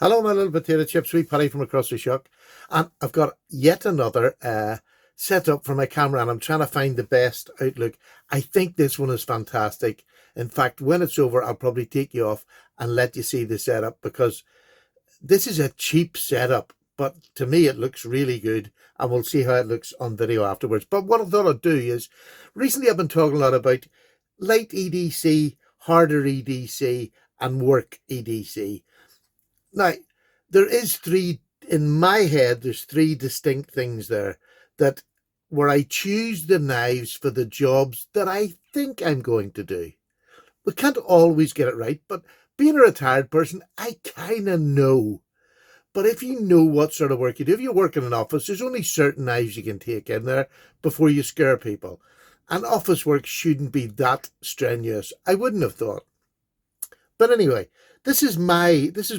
Hello, my little potato chips, sweet Paddy from across the shuck. And I've got yet another setup for my camera, and I'm trying to find the best outlook. I think this one is fantastic. In fact, when it's over, I'll probably take you off and let you see the setup, because this is a cheap setup, but to me it looks really good, and we'll see how it looks on video afterwards. But what I thought I'd do is, recently I've been talking a lot about light EDC, harder EDC, and work EDC. Now, there is three, in my head, there's three distinct things there that where I choose the knives for the jobs that I think I'm going to do. We can't always get it right, but being a retired person, I kind of know. But if you know what sort of work you do, if you work in an office, there's only certain knives you can take in there before you scare people. And office work shouldn't be that strenuous, I wouldn't have thought. But anyway, this is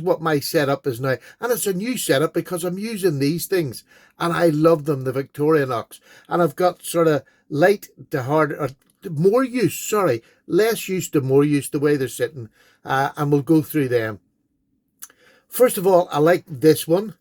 what my setup is now, and it's a new setup because I'm using these things and I love them, the Victorinox. And I've got sort of light to hard, or more use, sorry, less use to more use, the way they're sitting, and we'll go through them. First of all, I like this one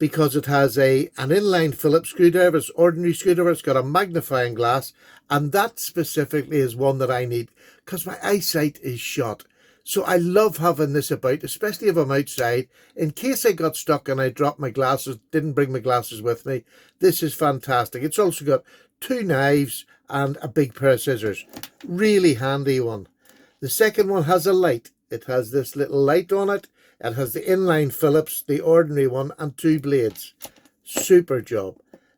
because it has an inline Phillips screwdriver. It's ordinary screwdriver. It's got a magnifying glass, and that specifically is one that I need because my eyesight is shot. So I love having this about, especially if I'm outside, in case I got stuck and I dropped my glasses, didn't bring my glasses with me. This is fantastic. It's also got two knives and a big pair of scissors. Really handy one. The second one has a light. It has this little light on it. It has the inline Phillips, the ordinary one, and two blades. Super job.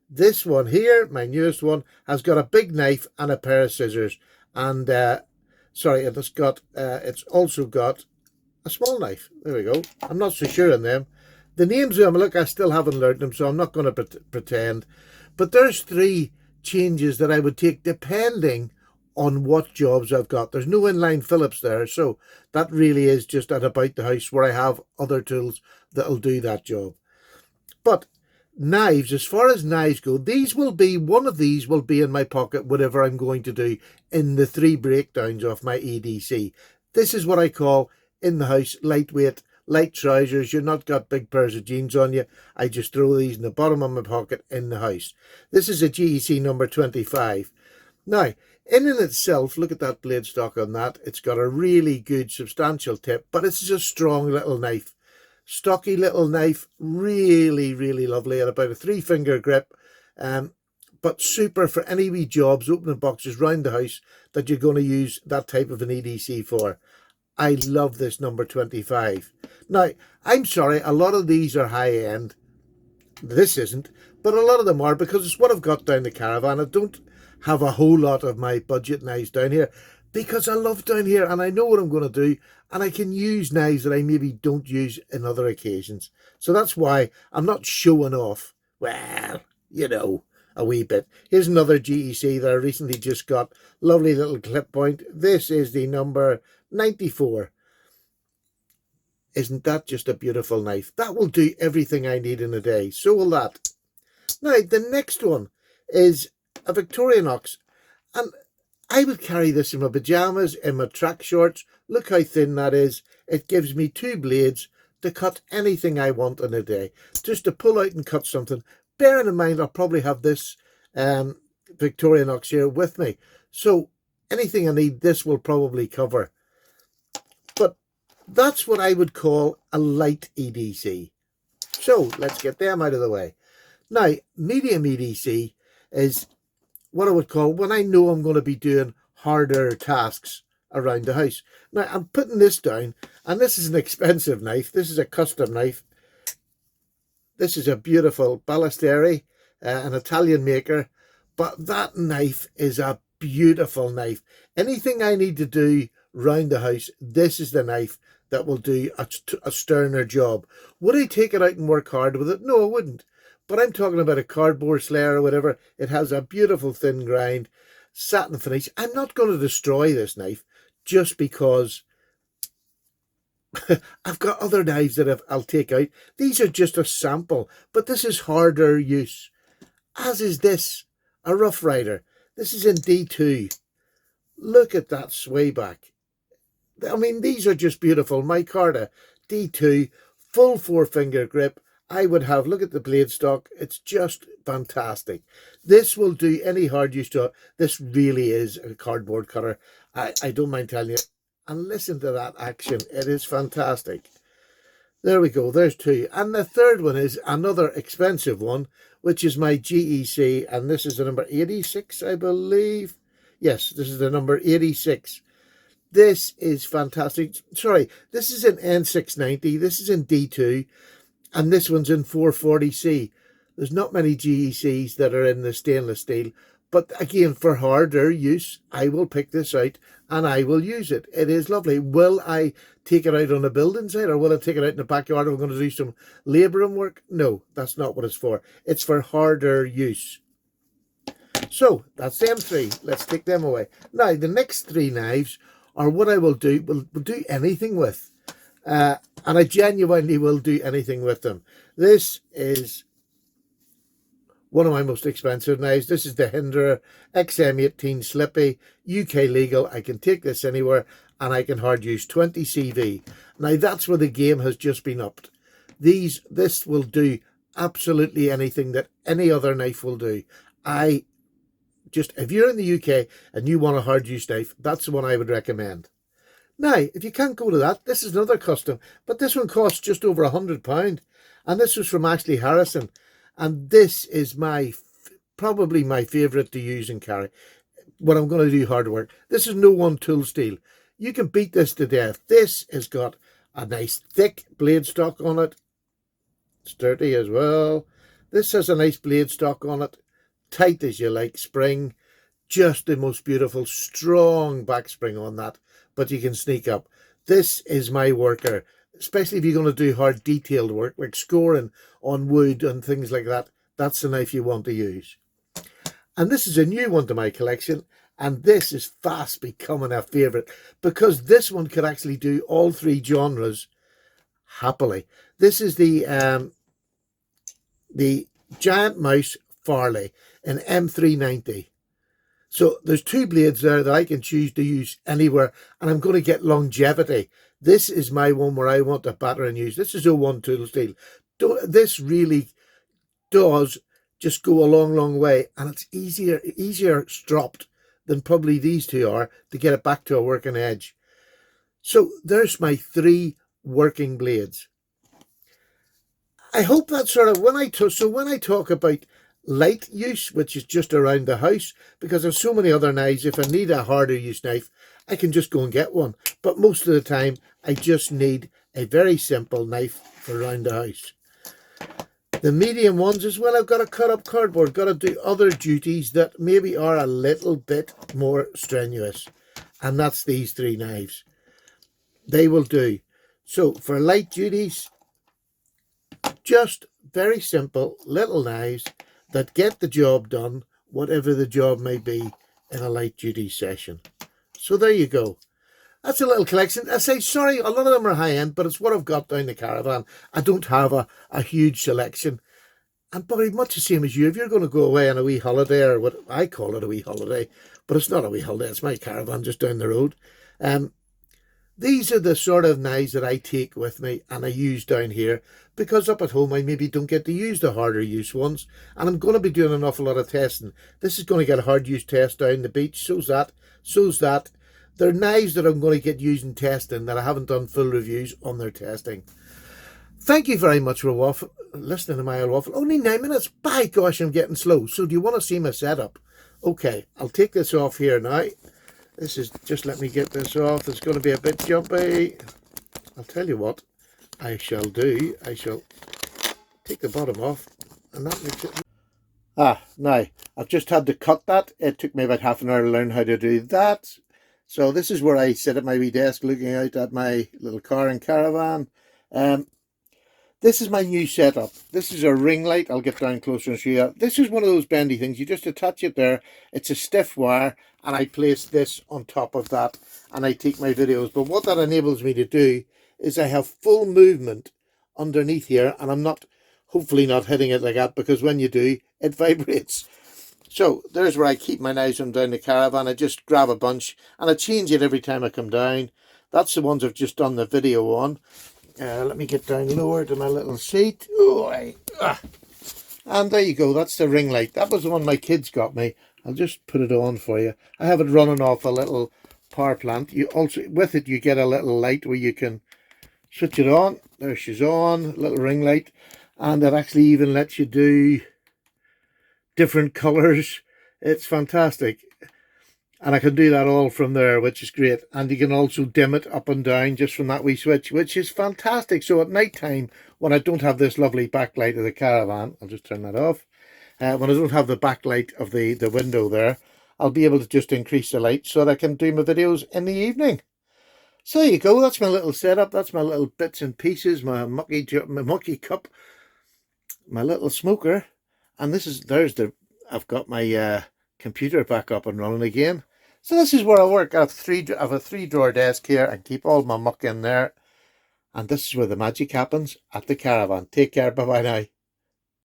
This one here, my newest one, has got a big knife and a pair of scissors. And sorry, it's also got a small knife. There we go. I'm not so sure on them. The names of them, look, I still haven't learned them, so I'm not going to pretend. But there's three changes that I would take depending on what jobs I've got. There's no inline Phillips there, so that really is just at about the house where I have other tools that'll do that job. But knives, as far as knives go, one of these will be in my pocket, whatever I'm going to do in the three breakdowns of my EDC. This is what I call in the house, lightweight, light trousers. You've not got big pairs of jeans on you. I just throw these in the bottom of my pocket in the house. This is a GEC number 25. Now, in itself, look at that blade stock on that. It's got a really good substantial tip, but it's a strong little knife. Stocky little knife, really, really lovely, at about a 3-finger grip, but super for any wee jobs, opening boxes round the house that you're going to use that type of an EDC for. I love this number 25. Now, I'm sorry, a lot of these are high-end. This isn't, but a lot of them are, because it's what I've got down the caravan. I don't have a whole lot of my budget knives down here, because I love down here and I know what I'm going to do, and I can use knives that I maybe don't use in other occasions. So that's why I'm not showing off. Well, you know, a wee bit. Here's another GEC that I recently just got. Lovely little clip point. This is the number 94. Isn't that just a beautiful knife? That will do everything I need in a day. So will that. Now, the next one is a Victorinox, and I would carry this in my pajamas, in my track shorts. Look how thin that is. It gives me two blades to cut anything I want in a day. Just to pull out and cut something. Bearing in mind, I'll probably have this Victorinox here with me. So anything I need, this will probably cover. But that's what I would call a light EDC. So let's get them out of the way. Now, medium EDC is what I would call when I know I'm going to be doing harder tasks around the house. Now, I'm putting this down, and this is an expensive knife. This is a custom knife. This is a beautiful Ballestieri, an Italian maker, but that knife is a beautiful knife. Anything I need to do round the house, this is the knife that will do a sterner job. Would I take it out and work hard with it? No, I wouldn't. But I'm talking about a cardboard slayer or whatever. It has a beautiful thin grind, satin finish. I'm not going to destroy this knife just because I've got other knives that I'll take out. These are just a sample, but this is harder use. As is this, a Rough Rider. This is in D2. Look at that sway back. I mean, these are just beautiful. Micarta D2, full 4-finger grip. I would have, look at the blade stock, it's just fantastic. This will do any hard use job. This really is a cardboard cutter. I don't mind telling you. And listen to that action, it is fantastic. There we go, there's two. And the third one is another expensive one, which is my GEC, and this is the number 86, I believe. Yes, this is the number 86. This is fantastic. Sorry, this is in N690, this is in D2, and this one's in 440C. There's not many GECs that are in the stainless steel, but again, for harder use, I will pick this out and I will use it. It is lovely. Will I take it out on a building site, or will I take it out in the backyard if I'm going to do some labouring work? No, that's not what it's for. It's for harder use. So that's them three. Let's take them away. Now, the next three knives are what I will do anything with. And I genuinely will do anything with them. This is one of my most expensive knives. This is the Hinderer XM18 Slippy, UK legal. I can take this anywhere and I can hard use 20 CV. Now that's where the game has just been upped. This will do absolutely anything that any other knife will do. If you're in the UK and you want a hard use knife, that's the one I would recommend. Now, if you can't go to that, this is another custom, but this one costs just over £100, and this was from Ashley Harrison, and this is probably my favourite to use and carry when I'm going to do hard work. This is no one tool steel. You can beat this to death. This has got a nice thick blade stock on it, sturdy as well. This has a nice blade stock on it, tight as you like, spring, just the most beautiful strong back spring on that, but you can sneak up. This is my worker, especially if you're going to do hard detailed work like scoring on wood and things like that. That's the knife you want to use. And this is a new one to my collection, and this is fast becoming a favourite because this one could actually do all three genres happily. This is the Giant Mouse Farley in M390. So there's two blades there that I can choose to use anywhere, and I'm going to get longevity. This is my one where I want to batter and use. This is 01 tool steel. This really does just go a long way, and it's easier stropped than probably these two are to get it back to a working edge. So there's my three working blades. I hope that sort of, when I talk about light use, which is just around the house, because there's so many other knives, if I need a harder use knife, I can just go and get one. But most of the time, I just need a very simple knife for around the house. The medium ones as well, I've got to cut up cardboard, got to do other duties that maybe are a little bit more strenuous. And that's these three knives. They will do. So for light duties, just very simple little knives that get the job done, whatever the job may be in a light duty session. So there you go. That's a little collection. I say, sorry, a lot of them are high end, but it's what I've got down the caravan. I don't have a huge selection. And probably much the same as you, if you're going to go away on a wee holiday, or what I call it a wee holiday, but it's not a wee holiday, it's my caravan just down the road. These are the sort of knives that I take with me and I use down here, because up at home I maybe don't get to use the harder use ones, and I'm going to be doing an awful lot of testing. This is going to get a hard use test down the beach, so's that. They're knives that I'm going to get using testing that I haven't done full reviews on their testing. Thank you very much for listening to my old waffle. Only 9 minutes. By gosh, I'm getting slow. So do you want to see my setup? Okay, I'll take this off here now. This is, just let me get this off. It's going to be a bit jumpy. I'll tell you what I shall do. I shall take the bottom off, and that makes it... now, I've just had to cut that. It took me about half an hour to learn how to do that. So this is where I sit at my wee desk looking out at my little car and caravan. This is my new setup. This is a ring light. I'll get down closer and show you. This is one of those bendy things. You just attach it there. It's a stiff wire, and I place this on top of that, and I take my videos. But what that enables me to do is I have full movement underneath here, and I'm not, hopefully not hitting it like that, because when you do, it vibrates. So there's where I keep my knives on down the caravan. I just grab a bunch, and I change it every time I come down. That's the ones I've just done the video on. Let me get down lower to my little seat. And there you go. That's the ring light. That was the one my kids got me. I'll just put it on for you. I have it running off a little power plant. You also, with it, you get a little light where you can switch it on. There she's on, little ring light. And it actually even lets you do different colors. It's fantastic. And I can do that all from there, which is great. And you can also dim it up and down just from that wee switch, which is fantastic. So at night time, when I don't have this lovely backlight of the caravan, I'll just turn that off. When I don't have the backlight of the window there, I'll be able to just increase the light so that I can do my videos in the evening. So there you go. That's my little setup. That's my little bits and pieces, my mucky cup, my little smoker. And I've got my computer back up and running again. So this is where I work. I have a 3-drawer desk here and keep all my muck in there. And this is where the magic happens at the caravan. Take care. Bye-bye now.